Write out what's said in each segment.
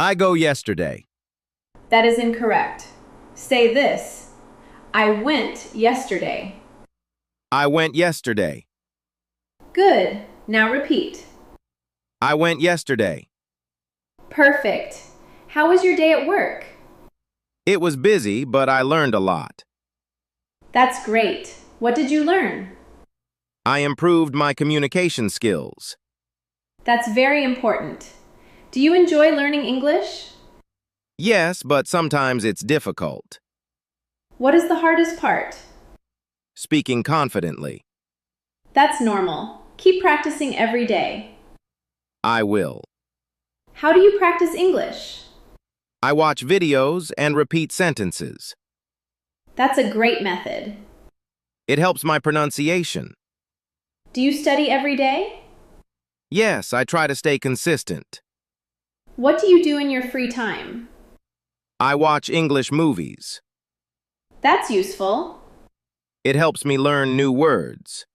I go yesterday. That is incorrect. Say this. I went yesterday. I went yesterday. Good. Now repeat. I went yesterday. Perfect. How was your day at work? It was busy, but I learned a lot. That's great. What did you learn? I improved my communication skills. That's very important. Do you enjoy learning English? Yes, but sometimes it's difficult. What is the hardest part? Speaking confidently. That's normal. Keep practicing every day. I will. How do you practice English? I watch videos and repeat sentences. That's a great method. It helps my pronunciation. Do you study every day? Yes, I try to stay consistent. What do you do in your free time? I watch English movies. That's useful. It helps me learn new words.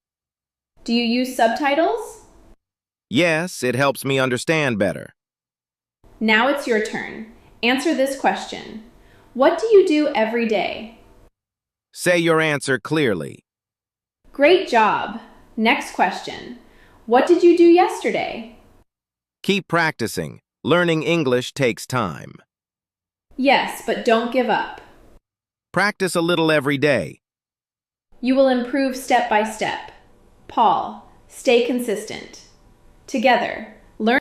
Do you use subtitles? Yes, it helps me understand better. Now it's your turn. Answer this question. What do you do every day? Say your answer clearly. Great job. Next question. What did you do yesterday? Keep practicing. Learning English takes time. Yes, but don't give up. Practice a little every day. You will improve step by step. Paul, stay consistent. Together,